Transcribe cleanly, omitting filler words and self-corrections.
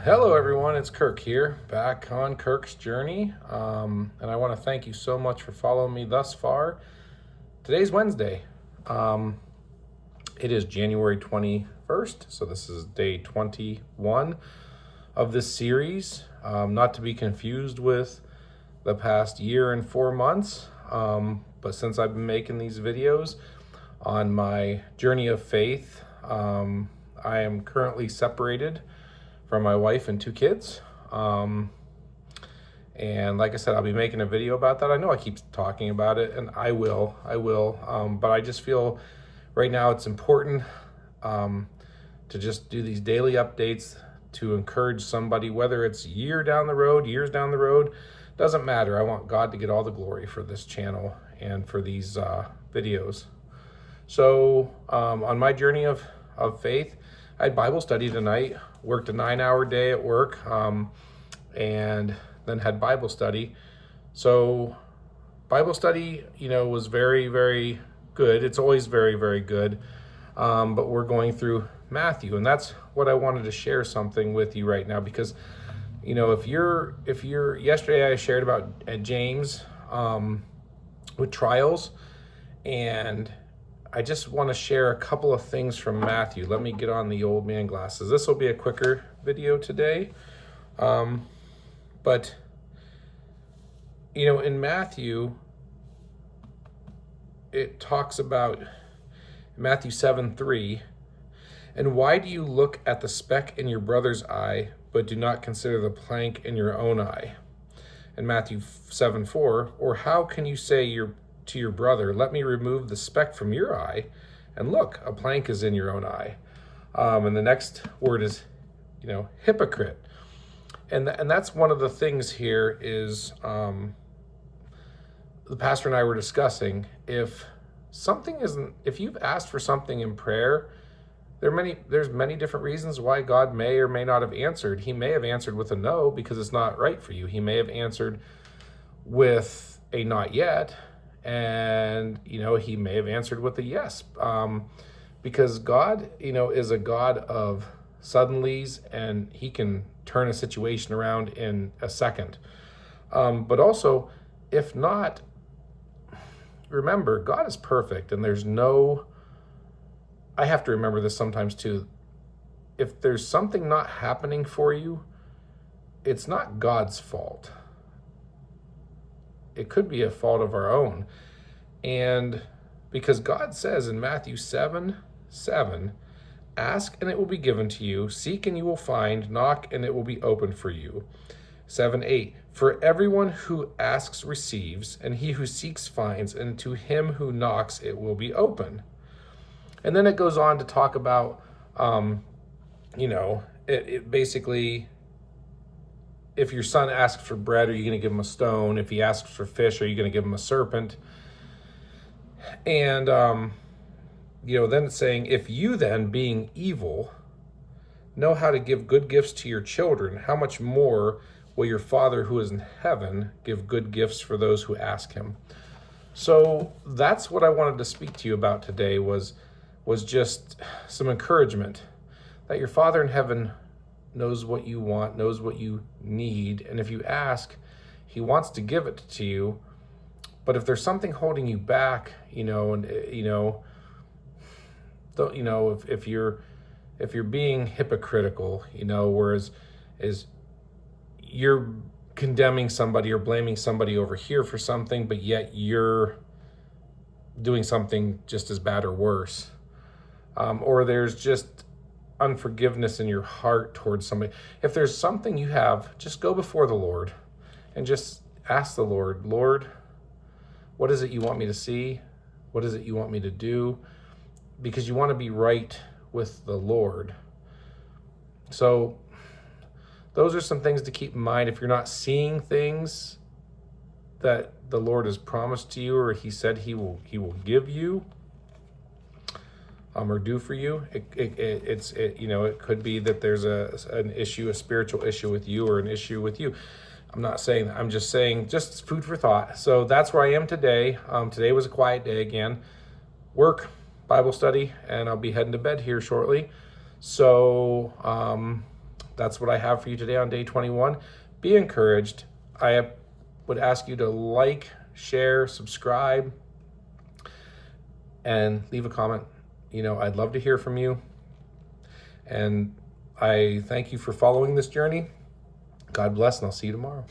Hello everyone, it's Kirk here, back on Kirk's Journey, and I want to thank you so much for following me thus far. Today's Wednesday. It is January 21st, so this is day 21 of this series, not to be confused with the past year and 4 months, but since I've been making these videos on my journey of faith, I am currently separated from my wife and 2 kids. And like I said, I'll be making a video about that. I know I keep talking about it, and I will. But I just feel right now it's important to just do these daily updates to encourage somebody, whether it's years down the road, doesn't matter. I want God to get all the glory for this channel and for these videos. So on my journey of faith, I had Bible study tonight, worked a 9-hour day at work, and then had Bible study. So Bible study, was very, very good. It's always very, very good. But we're going through Matthew, and that's what I wanted to share something with you right now, because, if you're yesterday I shared about James with trials, and I just want to share a couple of things from Matthew. Let me get on the old man glasses. This will be a quicker video today. But, in Matthew, it talks about Matthew 7:3, and why do you look at the speck in your brother's eye, but do not consider the plank in your own eye? And Matthew 7:4, or how can you say to your brother, let me remove the speck from your eye, and look, a plank is in your own eye. And the next word is, hypocrite. And that's one of the things here is the pastor and I were discussing, if you've asked for something in prayer, there's many different reasons why God may or may not have answered. He may have answered with a no because it's not right for you. He may have answered with a not yet. And, he may have answered with a yes, because God, is a God of suddenlies, and he can turn a situation around in a second. But also, if not, remember, God is perfect, and I have to remember this sometimes too. If there's something not happening for you, it's not God's fault. It could be a fault of our own. And because God says in Matthew 7:7, ask and it will be given to you, seek and you will find, knock and it will be opened for you. 7:8, for everyone who asks receives, and he who seeks finds, and to him who knocks it will be open. And then it goes on to talk about, it basically, if your son asks for bread, are you going to give him a stone? If he asks for fish, are you going to give him a serpent? And, then it's saying, if you then, being evil, know how to give good gifts to your children, how much more will your Father who is in heaven give good gifts for those who ask him? So that's what I wanted to speak to you about today, was just some encouragement that your Father in heaven knows what you want, knows what you need, and if you ask, he wants to give it to you. But if there's something holding you back, if you're being hypocritical, whereas you're condemning somebody or blaming somebody over here for something, but yet you're doing something just as bad or worse, or there's just unforgiveness in your heart towards somebody. If there's something you have, just go before the Lord and just ask the Lord, Lord, what is it you want me to see? What is it you want me to do? Because you want to be right with the Lord. So those are some things to keep in mind. If you're not seeing things that the Lord has promised to you, or he said he will give you, or do for you, it could be that there's an issue, a spiritual issue with you, or an issue with you. I'm not saying that. I'm just saying, just food for thought. So that's where I am today. Today was a quiet day again. Work, Bible study, and I'll be heading to bed here shortly. So that's what I have for you today on day 21. Be encouraged. I would ask you to like, share, subscribe, and leave a comment. I'd love to hear from you. And I thank you for following this journey. God bless, and I'll see you tomorrow.